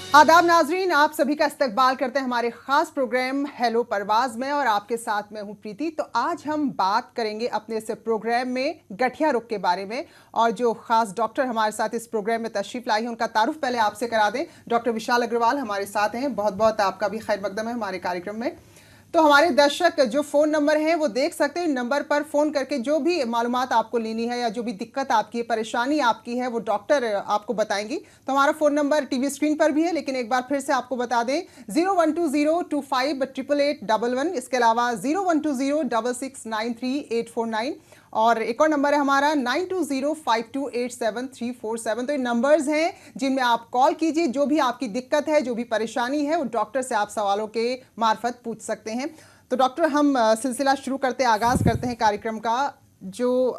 आदाब नाजरीन, आप सभी का इस्तकबाल करते हैं हमारे खास प्रोग्राम हेलो परवाज में और आपके साथ मैं हूं प्रीति। तो आज हम बात करेंगे अपने इस प्रोग्राम में गठिया रोग के बारे में और जो खास डॉक्टर हमारे साथ इस प्रोग्राम में तशरीफ लाई हैं उनका तारुफ पहले आपसे करा दें। डॉक्टर विशाल अग्रवाल हमारे साथ हैं, बहुत बहुत आपका भी खैर मकदम है हमारे कार्यक्रम में। तो हमारे दर्शक जो फ़ोन नंबर हैं वो देख सकते हैं, नंबर पर फ़ोन करके जो भी मालूमात आपको लेनी है या जो भी दिक्कत आपकी है, परेशानी आपकी है, वो डॉक्टर आपको बताएंगी। तो हमारा फ़ोन नंबर टीवी स्क्रीन पर भी है, लेकिन एक बार फिर से आपको बता दें 0120258811, इसके अलावा 012066938849 और एक और नंबर है हमारा 9205287347। तो ये नंबर्स हैं जिनमें आप कॉल कीजिए, जो भी आपकी दिक्कत है, जो भी परेशानी है, वो डॉक्टर से आप सवालों के मार्फत पूछ सकते हैं। तो डॉक्टर, हम सिलसिला शुरू करते हैं, आगाज़ करते हैं कार्यक्रम का। जो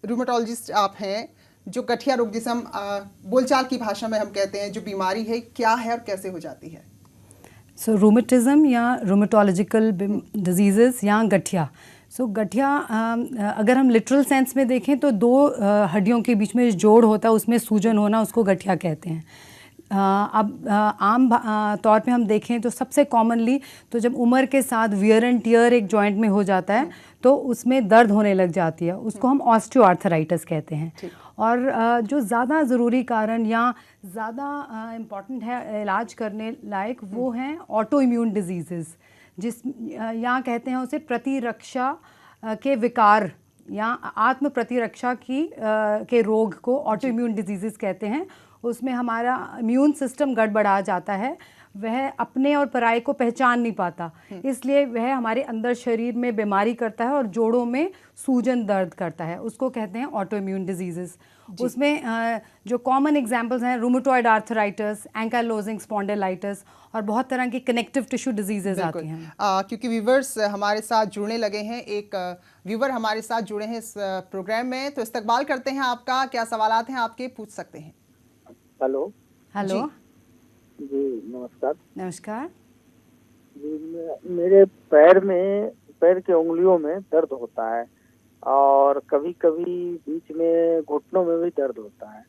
रूमेटोलॉजिस्ट आप हैं, जो गठिया रोग जिसे हम बोलचाल की भाषा में हम कहते हैं, जो बीमारी है क्या है और कैसे हो जाती है? सो रूमेटिज्म या रूमेटोलॉजिकल डिजीज़ेस या गठिया। गठिया अगर हम लिटरल सेंस में देखें तो दो हड्डियों के बीच में जोड़ होता है, उसमें सूजन होना, उसको गठिया कहते हैं। अब आम तौर पे हम देखें तो सबसे कॉमनली तो जब उम्र के साथ वियर एंड टियर एक जॉइंट में हो जाता है तो उसमें दर्द होने लग जाती है, उसको हम ऑस्टियोआर्थराइटिस कहते हैं। और जो ज़्यादा ज़रूरी कारण या ज़्यादा इम्पॉर्टेंट है इलाज करने लायक वो हैं ऑटो इम्यून डिजीज़ेस, जिस यहाँ कहते हैं उसे प्रतिरक्षा के विकार या आत्म प्रतिरक्षा के रोग को ऑटो इम्यून डिजीज़ेस कहते हैं। उसमें हमारा इम्यून सिस्टम गड़बड़ा जाता है, वह अपने और पराये को पहचान नहीं पाता, इसलिए वह हमारे अंदर शरीर में बीमारी करता है और जोड़ों में सूजन दर्द करता है, उसको कहते हैं ऑटो इम्यून डिजीज़ेस। उसमें जो कॉमन एग्जांपल्स हैं रूमेटॉइड आर्थराइटिस, एंकाइलोजिंग स्पॉन्डिलाइटिस और बहुत तरह की कनेक्टिव टिश्यू डिजीजेज आती हैं। क्योंकि व्यूवर्स हमारे साथ जुड़ने लगे हैं, एक व्यूवर हमारे साथ जुड़े हैं इस प्रोग्राम में, तो इस्तकबाल करते हैं आपका। क्या सवालात हैं आपके, पूछ सकते हैं। हेलो हेलो जी, नमस्कार। नमस्कार जी, मेरे पैर के उंगलियों में दर्द होता है और कभी कभी बीच में घुटनों में भी दर्द होता है।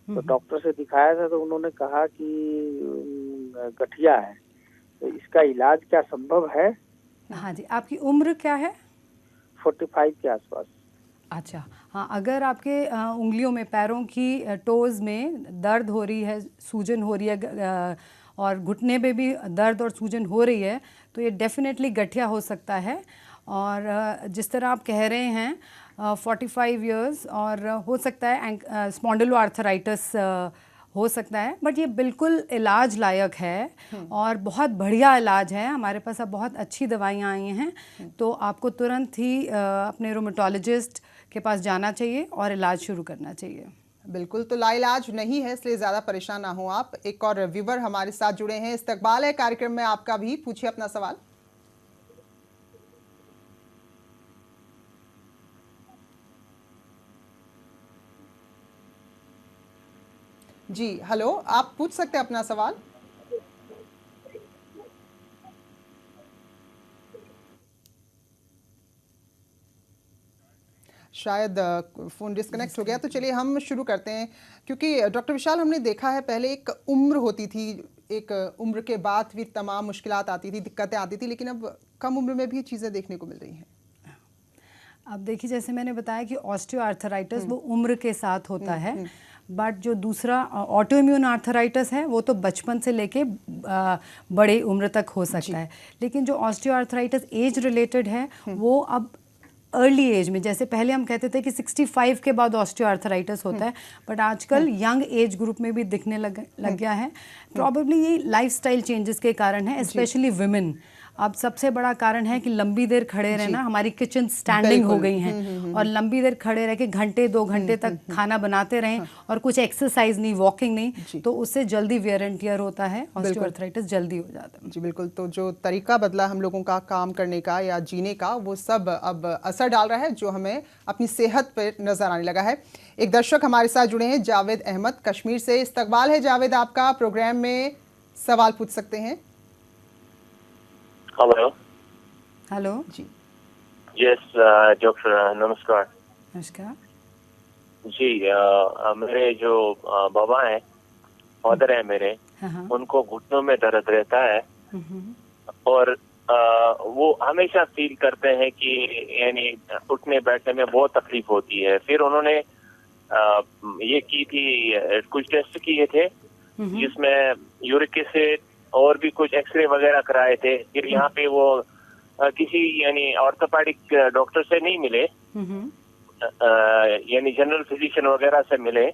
तो डॉक्टर से दिखाया था तो उन्होंने कहा कि गठिया है। तो इसका इलाज क्या संभव है? हाँ जी, आपकी उम्र क्या है? 45 के आसपास। अच्छा, हाँ, अगर आपके उंगलियों में, पैरों की टोज़ में दर्द हो रही है, सूजन हो रही है और घुटने पे भी दर्द और सूजन हो रही है तो ये डेफिनेटली गठिया हो सकता है। और जिस तरह आप कह रहे हैं 45 इयर्स और हो सकता है स्पॉन्डिलोआर्थराइटिस हो सकता है, बट ये बिल्कुल इलाज लायक है और बहुत बढ़िया इलाज है। हमारे पास अब बहुत अच्छी दवाइयाँ आई हैं, तो आपको तुरंत ही अपने रूमेटोलॉजिस्ट के पास जाना चाहिए और इलाज शुरू करना चाहिए। बिल्कुल, तो लाइलाज नहीं है, इसलिए ज़्यादा परेशान ना हो आप। एक और व्यूवर हमारे साथ जुड़े हैं, इस्तकबाल है कार्यक्रम में आपका भी, पूछिए अपना सवाल। जी हेलो, आप पूछ सकते हैं अपना सवाल। शायद फ़ोन डिस्कनेक्ट हो गया, तो चलिए हम शुरू करते हैं। क्योंकि डॉक्टर विशाल, हमने देखा है पहले एक उम्र होती थी, एक उम्र के बाद भी तमाम मुश्किलात आती थी, दिक्कतें आती थी, लेकिन अब कम उम्र में भी चीज़ें देखने को मिल रही हैं। अब देखिए, जैसे मैंने बताया कि ऑस्टियोआर्थराइटिस वो उम्र के साथ होता है, बट जो दूसरा ऑटो इम्यून आर्थराइटिस है वो तो बचपन से लेके बड़े उम्र तक हो सकता है। लेकिन जो ऑस्टियोआर्थराइटिस एज रिलेटेड है वो अब अर्ली एज में, जैसे पहले हम कहते थे कि 65 के बाद ऑस्टियोआर्थराइटिस होता है, बट आजकल यंग एज ग्रुप में भी दिखने लग गया है। प्रॉबेबली ये लाइफस्टाइल चेंजेस के कारण है, स्पेशली विमेन। अब सबसे बड़ा कारण है कि लंबी देर खड़े रहना, हमारी किचन स्टैंडिंग हो गई हैं और लंबी देर खड़े रह के घंटे 2 घंटे तक खाना बनाते रहें और कुछ एक्सरसाइज नहीं, वॉकिंग नहीं, तो उससे जल्दी वियर एंड टियर होता है, ऑस्टियोआर्थराइटिस जल्दी हो जाता है। जी बिल्कुल, तो जो तरीका बदला हम लोगों का काम करने का या जीने का, वो सब अब असर डाल रहा है, जो हमें अपनी सेहत पर नजर आने लगा है। एक दर्शक हमारे साथ जुड़े हैं, जावेद अहमद कश्मीर से। इस्तकबाल है जावेद आपका, प्रोग्राम में सवाल पूछ सकते हैं। हेलो हेलो जी, यस डॉक्टर, नमस्कार। नमस्कार जी, मेरे जो बाबा हैं, फादर हैं मेरे, हाँ। उनको घुटनों में दर्द रहता है और वो हमेशा फील करते हैं कि यानी उठने बैठने में बहुत तकलीफ होती है। फिर उन्होंने ये की थी, कुछ टेस्ट किए थे जिसमें यूरिक एसिड और भी कुछ एक्सरे वगैरह कराए थे। फिर यहाँ पे वो किसी यानी ऑर्थोपेडिक डॉक्टर से नहीं मिले, यानी जनरल फिजिशियन वगैरह से मिले।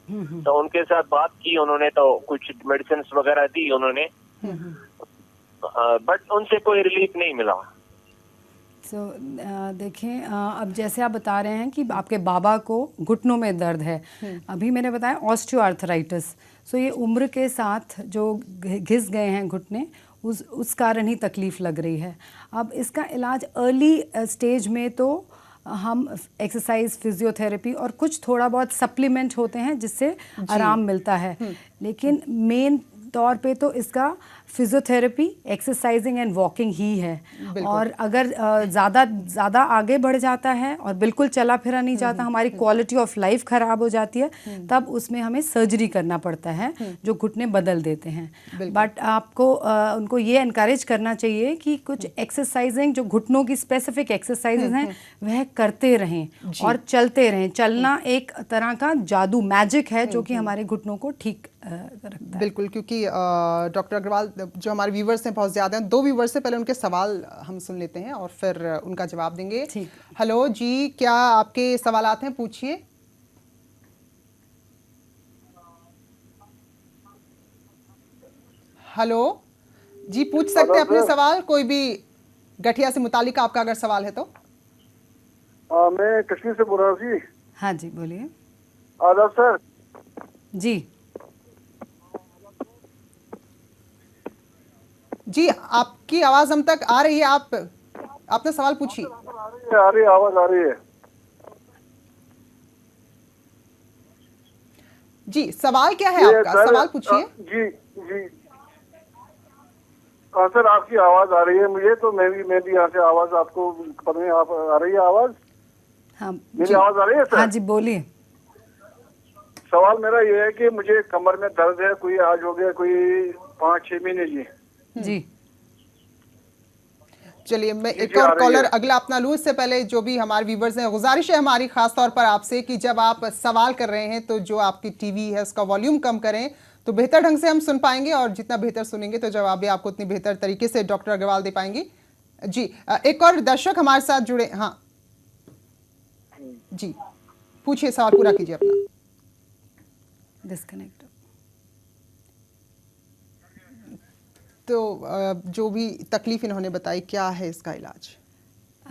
तो उनके साथ बात की उन्होंने, तो कुछ मेडिसिन वगैरह दी उन्होंने, बट उनसे कोई रिलीफ नहीं मिला। देखें, अब जैसे आप बता रहे हैं कि आपके बाबा को घुटनों में दर्द है, अभी मैंने बताया ऑस्टियोआर्थराइटिस। ये उम्र के साथ जो घिस गए हैं घुटने, उस कारण ही तकलीफ़ लग रही है। अब इसका इलाज अर्ली स्टेज में तो हम एक्सरसाइज, फिजियोथेरेपी और कुछ थोड़ा बहुत सप्लीमेंट होते हैं जिससे आराम मिलता है, लेकिन मेन तौर पे तो इसका फिजियोथेरेपी, एक्सरसाइजिंग एंड वॉकिंग ही है। और अगर ज़्यादा आगे बढ़ जाता है और बिल्कुल चला फिरा नहीं जाता, हमारी क्वालिटी ऑफ लाइफ ख़राब हो जाती है, तब उसमें हमें सर्जरी करना पड़ता है जो घुटने बदल देते हैं। बट आपको उनको ये एनकरेज करना चाहिए कि कुछ एक्सरसाइजिंग, जो घुटनों की स्पेसिफिक एक्सरसाइजेज हैं वह करते रहें और चलते रहें। चलना एक तरह का जादू, मैजिक है जो कि हमारे घुटनों को ठीक रखता है। बिल्कुल, क्योंकि डॉक्टर अग्रवाल, जो हमारे व्यूवर्स हैं बहुत ज़्यादा हैं, 2 व्यूवर्स से पहले उनके सवाल हम सुन लेते हैं और फिर उनका जवाब देंगे। हेलो जी, क्या आपके सवालात हैं? पूछिए। हेलो जी, पूछ सकते हैं अपने सवाल, कोई भी गठिया से मुतालिक आपका अगर सवाल है तो। मैं कश्मीर से बोल रहा हूँ जी। हाँ जी, बोलिए। आदाब सर। जी जी, आपकी आवाज हम तक आ रही है, आप अपना सवाल पूछिए। आ रही आवाज आ रही है जी। सवाल क्या है आपका? सवाल पूछिए। जी जी, हाँ सर, आपकी आवाज आ रही है मुझे, तो मैं भी यहाँ से आवाज आपको पता नहीं, आप आ रही है आवाज? हाँ, मेरी आवाज आ रही है सर? हाँ जी, बोलिए। सवाल मेरा ये है कि मुझे कमर में दर्द है, कोई आज हो गया कोई 5-6 महीने जी। चलिए, मैं एक और कॉलर अगला अपना लूँ। इससे पहले जो भी हमारे व्यूवर्स हैं, गुजारिश है हमारी खास तौर पर आपसे कि जब आप सवाल कर रहे हैं तो जो आपकी टीवी है उसका वॉल्यूम कम करें, तो बेहतर ढंग से हम सुन पाएंगे, और जितना बेहतर सुनेंगे तो जवाब भी आपको उतनी बेहतर तरीके से डॉक्टर अग्रवाल दे पाएंगी। जी, एक और दर्शक हमारे साथ जुड़े। हाँ जी, पूछिए, सवाल पूरा कीजिए अपना। डिस्कनेक्ट। तो जो भी तकलीफ इन्होंने बताई, क्या है इसका इलाज?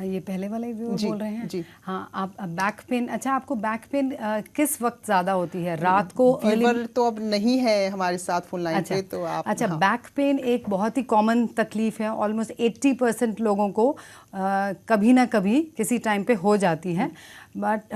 ये पहले वाले व्यूअर बोल रहे हैं जी। हाँ, आप बैक पेन, अच्छा आपको बैक पेन किस वक्त ज़्यादा होती है? रात को? व्यूअर तो अब नहीं है हमारे साथ फोन लाइन पे, तो आप। अच्छा, हाँ। बैक पेन एक बहुत ही कॉमन तकलीफ है, ऑलमोस्ट 80% लोगों को कभी ना कभी किसी टाइम पे हो जाती है। बट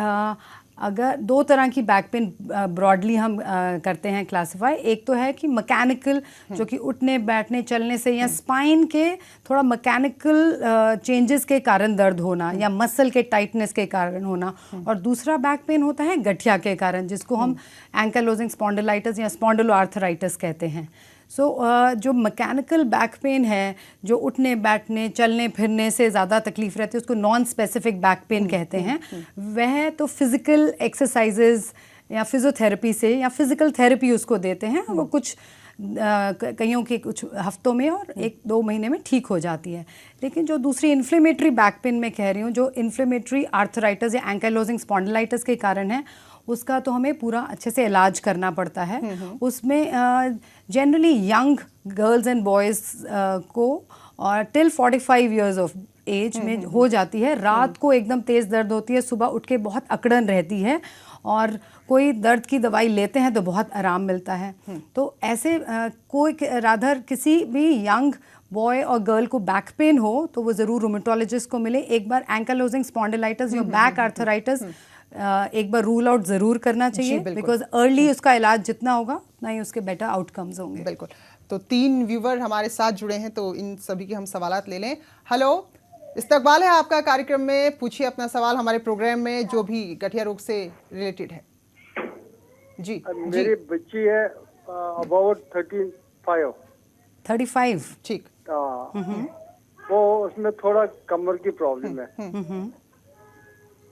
अगर 2 तरह की बैक पेन ब्रॉडली हम करते हैं क्लासिफाई। एक तो है कि मैकेनिकल, जो कि उठने बैठने चलने से या स्पाइन के थोड़ा मैकेनिकल चेंजेस के कारण दर्द होना या मसल के टाइटनेस के कारण होना, और दूसरा बैक पेन होता है गठिया के कारण, जिसको हम एंकाइलोजिंग स्पॉन्डिलाइटिस या स्पॉन्डिलोआर्थराइटिस कहते हैं। जो मैकेनिकल बैक पेन है, जो उठने बैठने चलने फिरने से ज़्यादा तकलीफ रहती है, उसको नॉन स्पेसिफिक बैक पेन कहते हैं। वह तो फिज़िकल एक्सरसाइजेज या फिजियोथेरेपी से या फिज़िकल थेरेपी उसको देते हैं, वो कुछ कईयों के कुछ हफ्तों में और 1-2 महीने में ठीक हो जाती है। लेकिन जो दूसरी इन्फ्लेमेटरी बैक पेन मैं कह रही हूँ, जो इन्फ्लेमेटरी आर्थराइटिस या एंकाइलोजिंग स्पॉन्डिलाइटिस के कारण है, उसका तो हमें पूरा अच्छे से इलाज करना पड़ता है। उसमें generally young girls and boys को और टिल 45 इयर्स ऑफ एज में हो जाती है। रात को एकदम तेज़ दर्द होती है, सुबह उठ के बहुत अकड़न रहती है, और कोई दर्द की दवाई लेते हैं तो बहुत आराम मिलता है। तो ऐसे कोई रादर किसी भी यंग बॉय और गर्ल को बैक पेन हो तो वो ज़रूर रूमेटोलॉजिस्ट को मिले। एक बार एंकाइलोजिंग स्पॉन्डिलाइटिस या बैक आर्थराइटिस एक बार रूल आउट ज़रूर करना चाहिए, बिकॉज अर्ली उसका इलाज जितना होगा उतना ही उसके बेटर आउटकम्स होंगे। बिल्कुल। तो 3 व्यूवर हमारे साथ जुड़े हैं, तो इन सभी के हम सवालात ले लें। हेलो, इस्तकबाल है आपका कार्यक्रम में, पूछिए अपना सवाल हमारे प्रोग्राम में जो भी गठिया रोग से रिलेटेड है। जी, मेरी बच्ची है अबाउट 35। ठीक। वो उसमें थोड़ा कमर की प्रॉब्लम है।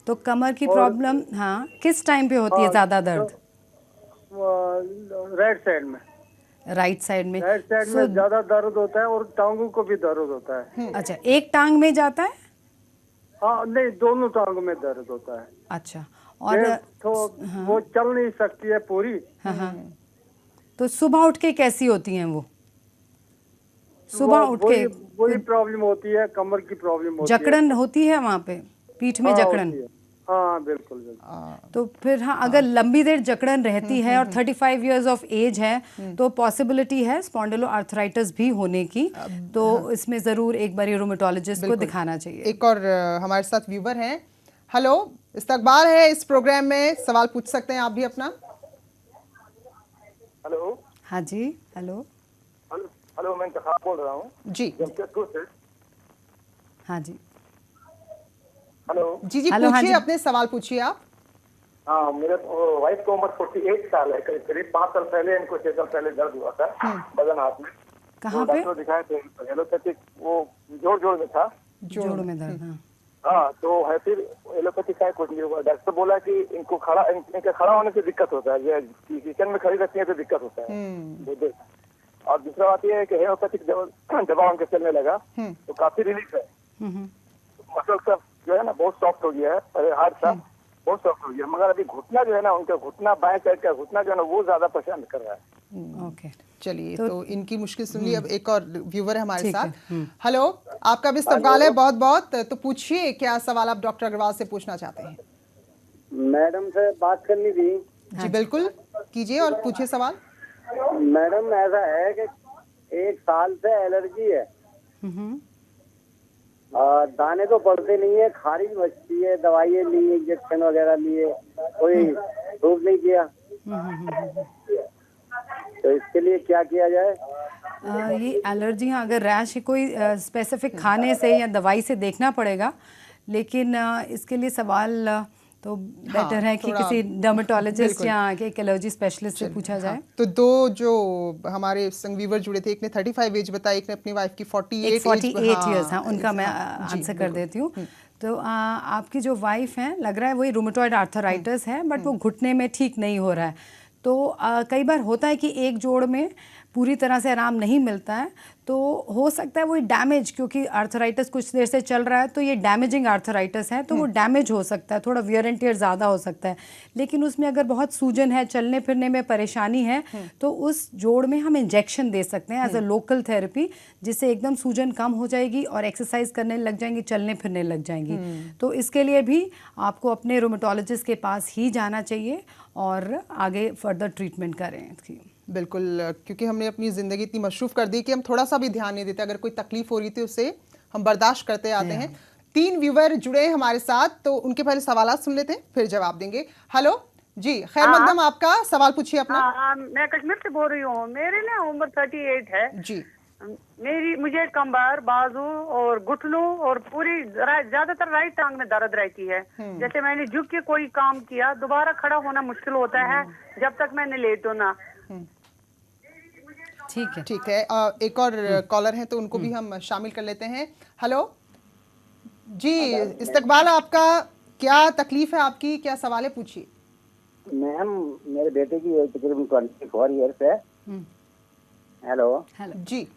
तो कमर की प्रॉब्लम, हाँ, किस टाइम पे होती है ज़्यादा दर्द? राइट साइड में। राइट साइड में। राइट साइड में ज्यादा दर्द होता है और टांगों को भी दर्द होता है। अच्छा, एक टांग में जाता है? हाँ, नहीं, दोनों टांगों में दर्द होता है। अच्छा, और तो वो चल नहीं सकती है पूरी। हाँ। तो सुबह उठ के कैसी होती हैं वो? सुबह उठ के वही प्रॉब्लम होती है, कमर की प्रॉब्लम होती है। जकड़न होती है वहाँ पे, पीठ में जकड़न? हाँ, बिल्कुल बिल्कुल। तो फिर हाँ, अगर लंबी देर जकड़न रहती है और 35 इयर्स ऑफ एज है तो पॉसिबिलिटी है स्पॉन्डिलोआर्थराइटिस भी होने की। तो इसमें ज़रूर एक बार रूमेटोलॉजिस्ट को दिखाना चाहिए। एक और हमारे साथ व्यूवर हैं। हेलो, इस्तकबाल है इस प्रोग्राम में, सवाल पूछ सकते हैं आप भी अपना। हेलो। हाँ जी, हेलो। हेलो, मैं इंतखाब बोल रहा हूँ जी। जमशेदपुर से। हाँ जी। हेलो। जी हेलो, हाँ पूछिए, जी। अपने सवाल पूछिए आप। हाँ, मेरे वाइफ को उम्र 48 साल है। करीब 5 साल पहले, इनको 6 साल पहले दर्द हुआ था बदन हाथ में। कहाँ पे? डॉक्टर दिखाए थे, एलोपैथिक, वो जोड़ में था। जोड़ में दर्द, हाँ। हाँ, तो है फिर एलोपैथिक का कुछ नहीं हुआ। डॉक्टर बोला कि इनको इनके खड़ा होने से दिक्कत होता है, किचन में खड़ी रहती है तो दिक्कत होता है। और दूसरा बात यह है कि होम्योपैथिक दवा उनके चलने लगा तो काफी रिलीफ है। मसल सब जो है ना बहुत सॉफ्ट हो गया है, अरे हार्ट सब बहुत सॉफ्ट हो गया, मगर अभी घुटना जो है ना, उनका घुटना, बाएं साइड का घुटना जो है ना, वो ज्यादा परेशान कर रहा है। ओके, चलिए, तो इनकी मुश्किल सुन ली। अब एक और व्यूवर है हमारे ठीक है। साथ। हेलो, आपका भी इस्तकबाल है बहुत बहुत। तो पूछिए, क्या सवाल आप डॉक्टर अग्रवाल से पूछना चाहते हैं? मैडम से बात करनी थी। जी बिल्कुल, कीजिए और पूछिए सवाल। मैडम, ऐसा है कि 1 साल से एलर्जी है, दाने तो पड़ते नहीं है, खारिज बचती है, दवाइयाँ ली, इंजेक्शन वगैरह लिए, कोई प्रूव नहीं किया। तो इसके लिए क्या किया जाए? ये एलर्जियाँ अगर रैश कोई स्पेसिफिक खाने से या दवाई से देखना पड़ेगा, लेकिन इसके लिए सवाल तो बेटर है कि किसी डर्मेटोलॉजिस्ट या एक एलर्जी स्पेशलिस्ट से पूछा जाए। तो दो जो हमारे संग व्यूवर जुड़े थे, एक ने 35 एज बताई, एक ने अपनी वाइफ की 48 इयर्स, हाँ, उनका मैं आंसर कर देती हूँ। तो आपकी जो वाइफ है, लग रहा है वही रूमेटॉइड आर्थराइटिस है, बट वो घुटने में ठीक नहीं हो रहा है। तो कई बार होता है कि एक जोड़ में पूरी तरह से आराम नहीं मिलता है, तो हो सकता है वो डैमेज, क्योंकि आर्थराइटिस कुछ देर से चल रहा है तो ये डैमेजिंग आर्थराइटिस है, तो वो डैमेज हो सकता है, थोड़ा वियर एंड टियर ज़्यादा हो सकता है। लेकिन उसमें अगर बहुत सूजन है, चलने फिरने में परेशानी है, तो उस जोड़ में हम इंजेक्शन दे सकते हैं एज अ लोकल थेरेपी, जिससे एकदम सूजन कम हो जाएगी और एक्सरसाइज करने लग जाएंगी, चलने फिरने लग जाएंगी। तो इसके लिए भी आपको अपने रूमेटोलॉजिस्ट के पास ही जाना चाहिए और आगे फर्दर ट्रीटमेंट करें इसकी। बिल्कुल, क्योंकि हमने अपनी ज़िंदगी इतनी मशरूफ़ कर दी कि हम थोड़ा सा भी ध्यान नहीं देते। अगर कोई तकलीफ हो रही थी उसे हम बर्दाश्त करते आते हैं। 3 व्यूवर जुड़े हैं हमारे साथ, तो उनके पहले सवाल सुन लेते हैं, फिर जवाब देंगे। हेलो जी, खैर मकदम, आपका सवाल पूछिए अपना। मैं कश्मीर से बोल रही हूँ। मेरी ना उम्र 38 है जी। मुझे कमर, बाजू और घुटनों और पूरी ज्यादातर राइट टांग में दर्द रहती है। जैसे मैंने झुक के कोई काम किया, दोबारा खड़ा होना मुश्किल होता है जब तक मैं लेटूं ना। ठीक है। एक और कॉलर हैं, तो उनको भी हम शामिल कर लेते हैं। हेलो जी, इस्तकबाल, आपका क्या तकलीफ है, आपकी क्या सवाल है, पूछिए। मैम, मेरे बेटे की एज तकरीबन 24 ईयर्स है। हेलो जी।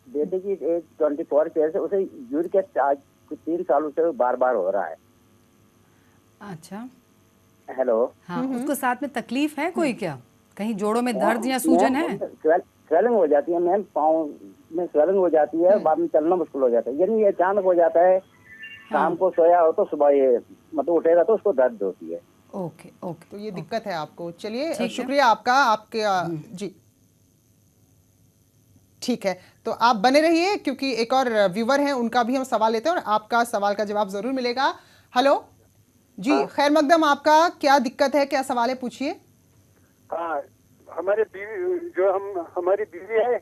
बेटे की एज 24 ईयर्स है, उसे यूरिक एसिड आज 3 सालों से बार बार हो रहा है। अच्छा, हेलो। हाँ, उसको साथ में तकलीफ है कोई, क्या कहीं जोड़ों में दर्द या सूजन है? स्वेलिंग हो जाती है मैम, पाँव में स्वेलिंग हो जाती है, बाद में चलना मुश्किल हो जाता है। यानी ये अचानक हो जाता है, शाम को सोया हो तो सुबह ये मतलब उठेगा तो उसको दर्द होती है। ओके, तो ये दिक्कत है आपको। चलिए, शुक्रिया आपका, आपके जी ठीक है। तो आप बने रहिए, क्योंकि एक और व्यूवर हैं, उनका भी हम सवाल लेते हैं और आपका सवाल का जवाब जरूर मिलेगा। हेलो जी, खैर मकदम, आपका क्या दिक्कत है, क्या सवाल है, पूछिए। हाँ, हमारी बीवी है।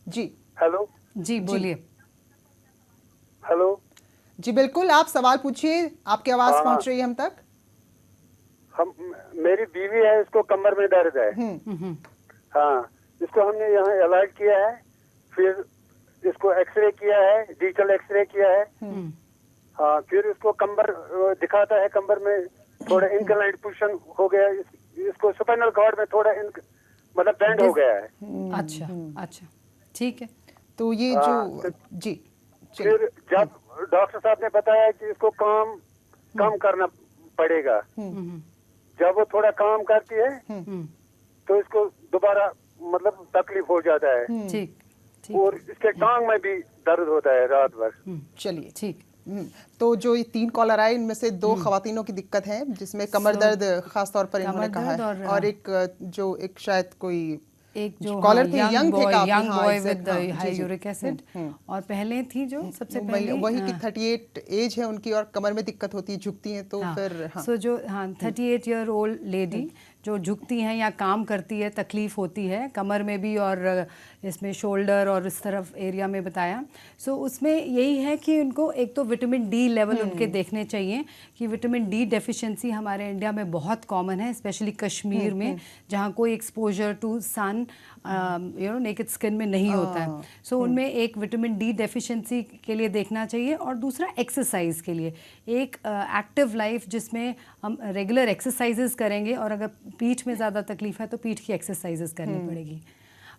जी। हेलो जी, बोलिए। हेलो जी बिल्कुल, आप सवाल पूछिए, आपकी आवाज पहुंच रही है हम तक। मेरी बीवी है, इसको कमर में दर्द है। हाँ, इसको हमने यहाँ इलाज किया है, फिर इसको एक्सरे किया है, डिजिटल एक्सरे किया है। हाँ, फिर इसको कमर दिखाता है, कमर में थोड़ा इंक्लाइंड पोजीशन हो गया, इसको स्पाइनल कॉर्ड में थोड़ा मतलब बैंड हो गया है। अच्छा अच्छा, ठीक है। तो ये जो जी, फिर जब डॉक्टर साहब ने बताया कि इसको काम करना पड़ेगा, जब वो थोड़ा काम करती है तो इसको दोबारा मतलब तकलीफ हो जाता है। ठीक, और इसके टांग में भी दर्द होता है रात भर। चलिए ठीक। तो जो ये 3 कॉलर आए, इनमें से 2 खवातीनों की दिक्कत है, जिसमें कमर दर्द खास तौर पर इन्होंने कहा है, और एक शायद कोई एक जो कॉलर थे, young boy with high uric acid, और पहले थी जो सबसे पहले वही की 38 एज है उनकी और कमर में दिक्कत होती है, झुकती हैं तो फिर सो जो 38 ईयर ओल्ड लेडी जो झुकती हैं या काम करती है, तकलीफ होती है कमर में भी और इसमें शोल्डर और इस तरफ एरिया में बताया। सो उसमें यही है कि उनको एक तो विटामिन डी लेवल उनके देखने चाहिए कि विटामिन डी डेफिशिएंसी हमारे इंडिया में बहुत कॉमन है, स्पेशली कश्मीर में जहाँ कोई exposure to sun naked skin में नहीं होता है। सो उनमें एक विटामिन डी डेफिशिएंसी के लिए देखना चाहिए, और दूसरा एक्सरसाइज के लिए एक एक्टिव लाइफ जिसमें हम रेगुलर एक्सरसाइजेस करेंगे, और अगर पीठ में ज़्यादा तकलीफ है तो पीठ की एक्सरसाइजेस करनी पड़ेगी।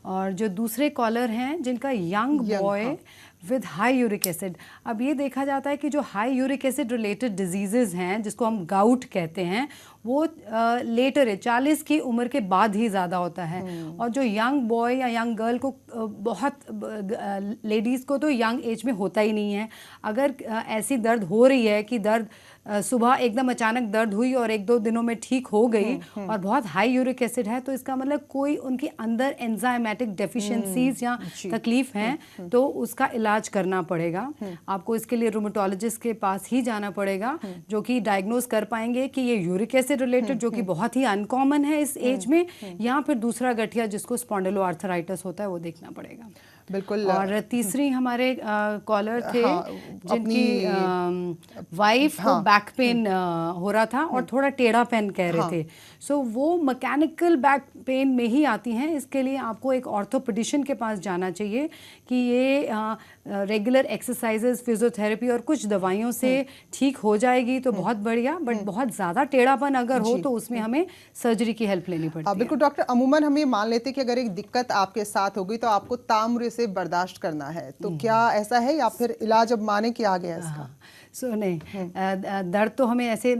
और जो दूसरे कॉलर हैं जिनका young boy with high uric acid, अब ये देखा जाता है कि जो high uric acid related diseases हैं जिसको हम गाउट कहते हैं, वो लेटर है 40 की उम्र के बाद ही ज़्यादा होता है। और जो यंग बॉय या यंग गर्ल को बहुत लेडीज़ को तो यंग एज में होता ही नहीं है। अगर ऐसी दर्द हो रही है कि दर्द सुबह एकदम अचानक दर्द हुई और 1-2 दिनों में ठीक हो गई और बहुत हाई यूरिक एसिड है, तो इसका मतलब कोई उनके अंदर एंजाइमेटिक डेफिशिएंसीज या तकलीफ हैं, तो उसका इलाज करना पड़ेगा। आपको इसके लिए रूमेटोलॉजिस्ट के पास ही जाना पड़ेगा, जो कि डायग्नोज कर पाएंगे कि ये यूरिक एसिड रिलेटेड, जो कि बहुत ही अनकॉमन है इस एज में, या फिर दूसरा गठिया जिसको स्पॉन्डिलोआर्थराइटिस होता है, वो देखना पड़ेगा। बिल्कुल। और तीसरी हमारे कॉलर थे जिनकी वाइफ को बैक पेन हो रहा था और थोड़ा टेढ़ा पेन कह रहे थे। सो वो मैकेनिकल बैक पेन में ही आती हैं। इसके लिए आपको एक ऑर्थोपेडिशियन के पास जाना चाहिए कि ये रेगुलर एक्सरसाइजेस, फिजियोथेरेपी और कुछ दवाइयों से ठीक हो जाएगी तो बहुत बढ़िया, बट बहुत ज़्यादा टेढ़ापन अगर हो तो उसमें हमें सर्जरी की हेल्प लेनी पड़ती है। बिल्कुल डॉक्टर, अमूमन हम ये मान लेते हैं कि अगर एक दिक्कत आपके साथ हो गई तो आपको ताउम्र से बर्दाश्त करना है, तो क्या ऐसा है या फिर इलाज अब माने कि आ गया इसका? नहीं, दर्द तो हमें ऐसे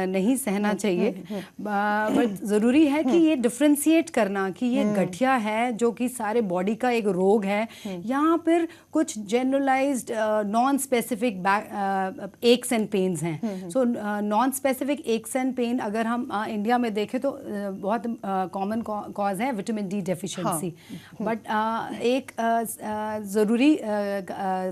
नहीं सहना चाहिए, बट ज़रूरी है कि ये डिफ्रेंशिएट करना कि ये गठिया है जो कि सारे बॉडी का एक रोग है, या फिर कुछ generalised non specific aches and pains हैं। So non specific aches and pain अगर हम इंडिया में देखें तो बहुत कॉमन कॉज है विटामिन डी डेफिशिएंसी। बट एक ज़रूरी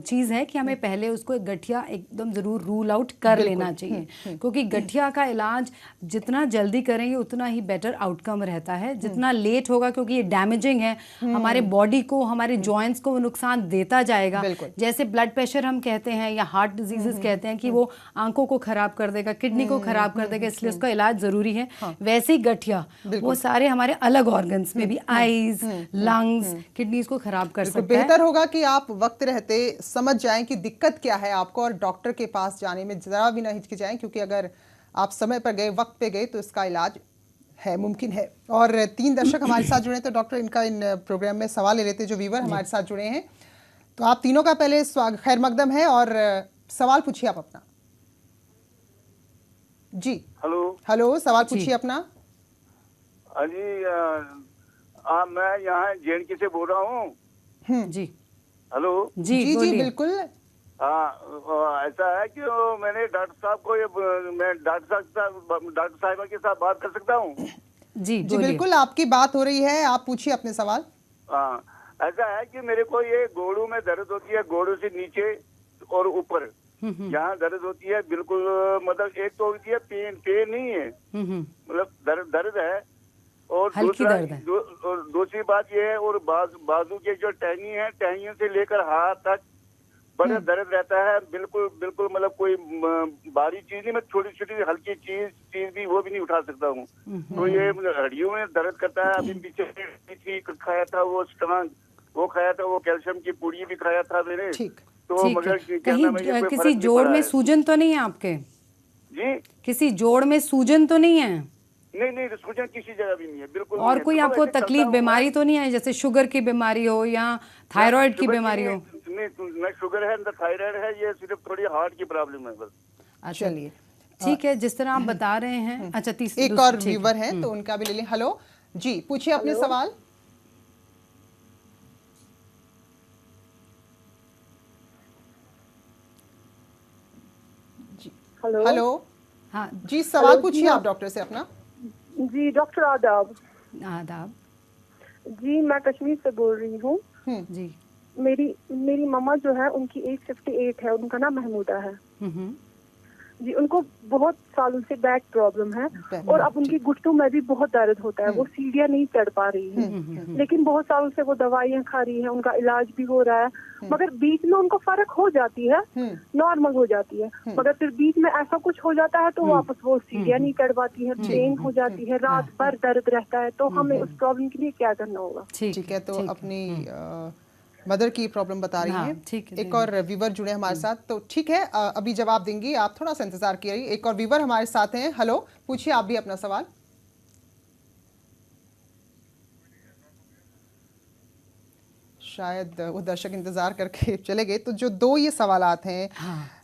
चीज़ है कि हमें पहले उसको गठिया एकदम ज़रूर रूल आउट कर लेना चाहिए, क्योंकि गठिया का इलाज जितना जल्दी करेंगे उतना ही बेटर आउटकम रहता है। जितना लेट होगा, क्योंकि ये डैमेजिंग है हमारे बॉडी को, हमारे जॉइंट्स को नुकसान देता जाएगा। जैसे ब्लड प्रेशर हम कहते हैं या हार्ट डिजीजेस कहते हैं कि वो आंखों को खराब कर देगा, किडनी को खराब कर देगा, इसलिए उसका इलाज जरूरी है। वैसे ही गठिया वो सारे हमारे अलग ऑर्गन्स में भी, आईज, लंग्स, किडनीज को खराब कर सकता है। बेहतर होगा कि आप वक्त रहते समझ जाएं कि दिक्कत क्या है आपको, और डॉक्टर के पास जाने में जरा भी ना हिचकिचाएं, क्योंकि अगर आप समय पर गए, वक्त पे गए, तो इसका इलाज है, मुमकिन है। और 3 दर्शक हमारे साथ जुड़े, तो डॉक्टर इनका इन प्रोग्राम में सवाल ले लेते, जो व्यूवर हमारे साथ जुड़े हैं। तो आप तीनों का पहले स्वागत, खैर मकदम है, और सवाल पूछिए आप अपना। जी हेलो, सवाल पूछिए अपना। जी, मैं यहाँ JNK से बोल रहा हूँ। जी हेलो। जी बिल्कुल। ऐसा है कि मैंने डॉक्टर साहब को, मैं डॉक्टर साहिबा के साथ बात कर सकता हूँ? जी बिल्कुल, आपकी बात हो रही है, आप पूछिए अपने सवाल। ऐसा है कि मेरे को ये गोड़ों में दर्द होती है, गोड़ों से नीचे और ऊपर यहाँ दर्द होती है बिल्कुल, मतलब एक तो होती है पेन नहीं है, मतलब दर्द है, और दूसरी बात ये है, और बाजू के जो टहनी है, टहनियों से लेकर हाथ तक बड़ा दर्द रहता है, बिल्कुल बिल्कुल मतलब कोई भारी चीज नहीं, मैं छोटी छोटी हल्की चीज भी वो भी नहीं उठा सकता हूँ। तो ये हड्डियों में दर्द करता है। अभी पीछे खाया था वो स्ट्रांग, वो खाया था, वो कैल्शियम की पुड़ी भी खाया था मैंने। तो मगर कहीं किसी जोड़ में सूजन तो नहीं है आपके? जी, किसी जोड़ में सूजन तो नहीं है? नहीं, सूजन किसी जगह भी नहीं है, बिल्कुल। और कोई आपको तकलीफ बीमारी तो नहीं है, जैसे शुगर की बीमारी हो या थायराइड की बीमारी हो? नहीं, न शुगर है न थायराइड है, ये सिर्फ थोड़ी हार्ट की प्रॉब्लम है बस। चलिए ठीक है, जिस तरह आप बता रहे हैं। अच्छा, तीसरी एक और व्यूवर है तो उनका भी ले लें। हेलो जी, पूछिए अपने सवाल। हेलो हाँ जी, सवाल पूछिए आप डॉक्टर से अपना। जी डॉक्टर आदाब। आदाब जी, मैं कश्मीर से बोल रही हूँ। जी। मेरी मम्मा जो है उनकी एज 58 है, उनका नाम महमूदा है जी। उनको बहुत सालों से बैक प्रॉब्लम है और अब उनकी घुटनों में भी बहुत दर्द होता है। वो सीढ़ियाँ नहीं चढ़ पा रही है, लेकिन बहुत सालों से वो दवाइयाँ खा रही है, उनका इलाज भी हो रहा है, मगर बीच में उनको फर्क हो जाती है, नॉर्मल हो जाती है, मगर फिर बीच में ऐसा कुछ हो जाता है तो वापस वो सीढ़ियाँ नहीं चढ़ पाती है, पेन हो जाती है, रात भर दर्द रहता है। तो हमें उस प्रॉब्लम के लिए क्या करना होगा? ठीक है, तो अपनी मदर की प्रॉब्लम बता रही हैं। ठीक है। एक और व्यूवर जुड़े हमारे साथ, तो ठीक है, अभी जवाब देंगी, आप थोड़ा सा इंतजार कीजिए। एक और व्यूवर हमारे साथ हैं। हेलो, पूछिए आप भी अपना सवाल। शायद वो दर्शक इंतजार करके चले गए। तो जो दो ये सवालात हैं,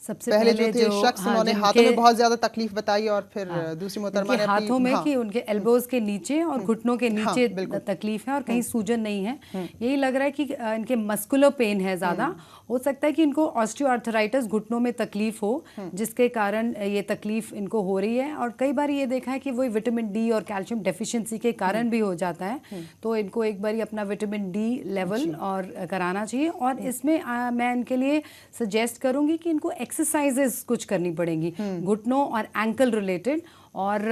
सबसे पहले जो थे शख्स उन्होंने हाथों में बहुत ज्यादा तकलीफ बताई और फिर दूसरी मोहतरमा ने हाथों में कि उनके एल्बोज के नीचे और घुटनों के नीचे तकलीफ है और कहीं सूजन नहीं है। यही लग रहा है कि इनके मस्कुलर पेन है ज़्यादा। हो सकता है कि इनको ऑस्टियोआर्थराइटिस, घुटनों में तकलीफ हो, जिसके कारण ये तकलीफ इनको हो रही है। और कई बार ये देखा है कि वही विटामिन डी और कैल्शियम डेफिशिएंसी के कारण भी हो जाता है। तो इनको एक बार अपना विटामिन डी लेवल और कराना चाहिए। और इसमें मैं इनके लिए सजेस्ट करूँगी कि इनको एक्सरसाइजेस कुछ करनी पड़ेंगी घुटनों और एंकल रिलेटेड। और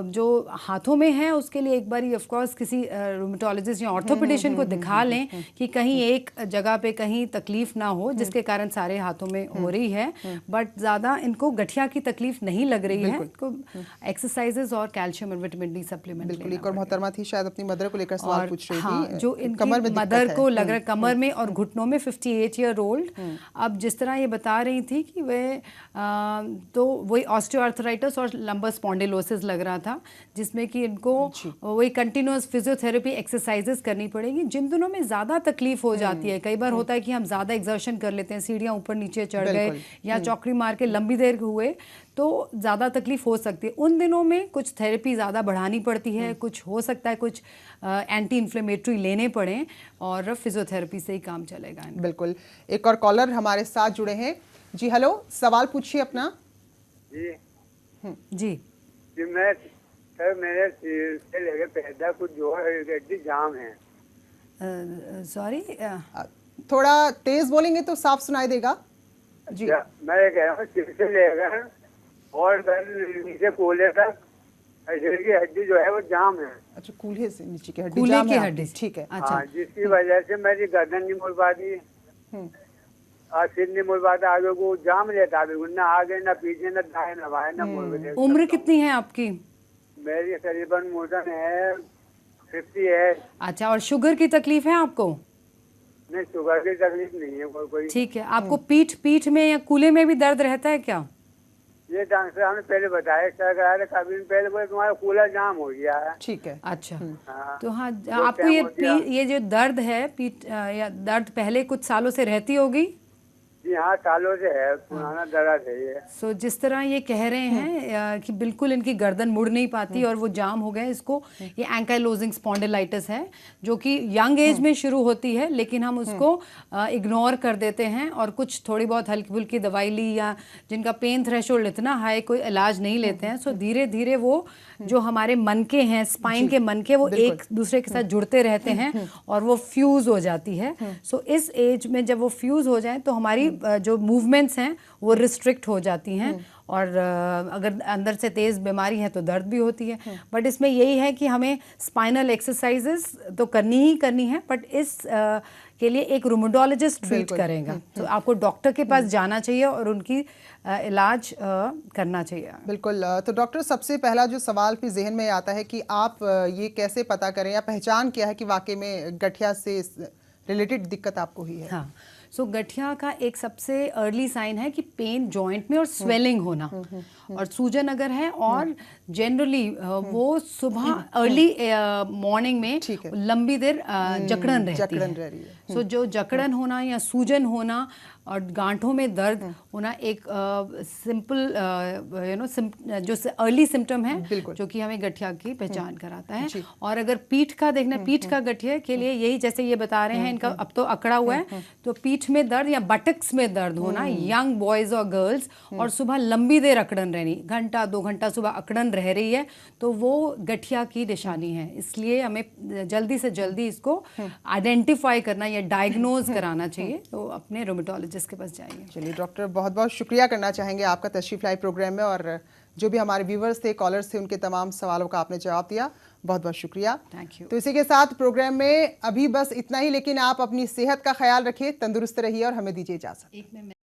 जो हाथों में है उसके लिए एक बार ऑफ कोर्स किसी रूमेटोलॉजिस्ट या ऑर्थोपेडिशियन को दिखा लें कि कहीं एक जगह पे कहीं तकलीफ ना हो जिसके कारण सारे हाथों में हो रही है। बट ज़्यादा इनको गठिया की तकलीफ नहीं लग रही है, इनको एक्सरसाइजेस और कैल्शियम और विटामिन डी सप्लीमेंट। बिल्कुल। एक और मोहतरमा थी, शायद अपनी मदर को लेकर सवाल पूछ रही थी। जो इनकी मदर को लग रहा है कमर में और घुटनों में, 58 ईयर ओल्ड। अब जिस तरह ये बता रही थी कि वे तो वही ऑस्टियोआर्थराइटिस और लंबर स्पॉन्डिलोसिस लग रहा था, जिसमें कि इनको वही कंटिन्यूअस फिजियोथेरेपी एक्सरसाइजेस करनी पड़ेगी। जिन दिनों में ज़्यादा तकलीफ हो जाती है, कई बार होता है कि हम ज़्यादा एक्सर्शन कर लेते हैं, सीढ़ियाँ ऊपर नीचे चढ़ गए या चौकड़ी मार के लंबी देर हुए तो ज़्यादा तकलीफ हो सकती है। उन दिनों में कुछ थेरेपी ज़्यादा बढ़ानी पड़ती है, कुछ हो सकता है कुछ एंटी इन्फ्लेमेटरी लेने पड़ें और फिजियोथेरेपी से ही काम चलेगा। बिल्कुल। एक और कॉलर हमारे साथ जुड़े हैं। जी हेलो, सवाल पूछिए अपना। जी जी जी, मैं सर मेरे से लेके पैदा कुछ जो है जाम है। सॉरी, थोड़ा तेज बोलेंगे तो साफ सुनाई देगा जी। मैं ये कह रहा हूँ सिर से लेकर और नीचे कूल्हे तक की हड्डी जो है वो जाम है। अच्छा, कूल्हे से नीचे की हड्डी जाम है। ठीक है। अच्छा, जिसकी वजह से मेरी गर्दन नहीं मुड़ पाती और सिर नहीं मुड़ पाता, आगे को जाम रहता है, बिल्कुल ना आगे ना पीछे ना दाएं ना बाएं ना मुड़। उम्र कितनी है आपकी? मेरी करीबन मोटन है 50 है। अच्छा, और शुगर की तकलीफ है आपको? नहीं, शुगर की तकलीफ नहीं है कोई। ठीक है। आपको पीठ में या कूल्हे में भी दर्द रहता है क्या? ये डॉक्टर साहब ने पहले बताया, एक्सरे कराया था, काफी दिन पहले बोले तुम्हारा कूलर जाम हो गया है। ठीक है। अच्छा। तो हाँ, आपको ये जो दर्द है पीठ या दर्द पहले कुछ सालों से रहती होगी? जी हाँ, सालों से है, पुराना दर्द है ये। सो जिस तरह ये कह रहे हैं कि बिल्कुल इनकी गर्दन मुड़ नहीं पाती और वो जाम हो गए, इसको ये एंकाइलोजिंग स्पॉन्डिलाइटिस है जो कि यंग एज में शुरू होती है, लेकिन हम उसको इग्नोर कर देते हैं और कुछ थोड़ी बहुत हल्की फुल्की दवाई ली या जिनका पेन थ्रेशोल्ड इतना हाई कोई इलाज नहीं लेते हैं। सो धीरे धीरे वो जो हमारे मनके हैं, स्पाइन के मनके, वो एक दूसरे के साथ जुड़ते रहते हैं और वो फ्यूज हो जाती है। सो इस एज में जब वो फ्यूज हो जाए तो हमारी जो मूवमेंट्स हैं वो रिस्ट्रिक्ट हो जाती हैं और अगर अंदर से तेज़ बीमारी है तो दर्द भी होती है। बट इसमें यही है कि हमें स्पाइनल एक्सरसाइजेस तो करनी ही करनी है, बट इस के लिए एक रूमेटोलॉजिस्ट ट्रीट करेगा। तो आपको डॉक्टर के पास जाना चाहिए और उनकी इलाज करना चाहिए। बिल्कुल। तो डॉक्टर, सबसे पहला जो सवाल फिर जहन में आता है कि आप ये कैसे पता करें या पहचान क्या है कि वाकई में गठिया से रिलेटेड दिक्कत आपको हुई है? हाँ, सो गठिया का एक सबसे अर्ली साइन है कि पेन जॉइंट में और स्वेलिंग होना और सूजन अगर है, और जनरली वो सुबह अर्ली मॉर्निंग में लंबी देर जकड़न रहती है। सो जो जकड़न होना या सूजन होना और गांठों में दर्द होना एक सिंपल जो अर्ली सिम्टम है जो कि हमें गठिया की पहचान कराता है। और अगर पीठ का देखना, पीठ का गठिया के लिए यही, जैसे ये बता रहे हैं इनका अब तो अकड़ा हुआ है, तो पीठ में दर्द या बटक्स में दर्द होना, यंग बॉयज और गर्ल्स, और सुबह लंबी देर अकड़न रहनी, घंटा 2 घंटा सुबह अकड़न रह रही है, तो वो गठिया की निशानी है। इसलिए हमें जल्दी से जल्दी इसको आइडेंटिफाई करना या डायग्नोज कराना चाहिए, तो अपने रूमेटोलॉजिस्ट के पास जाइए। चलिए डॉक्टर, बहुत बहुत शुक्रिया करना चाहेंगे आपका तशरीफ लाई प्रोग्राम में, और जो भी हमारे व्यूवर्स थे, कॉलर्स थे, उनके तमाम सवालों का आपने जवाब दिया। बहुत बहुत शुक्रिया। Thank you. तो इसी के साथ प्रोग्राम में अभी बस इतना ही, लेकिन आप अपनी सेहत का ख्याल रखिए, तंदुरुस्त रहिए और हमें दीजिए इजाजत।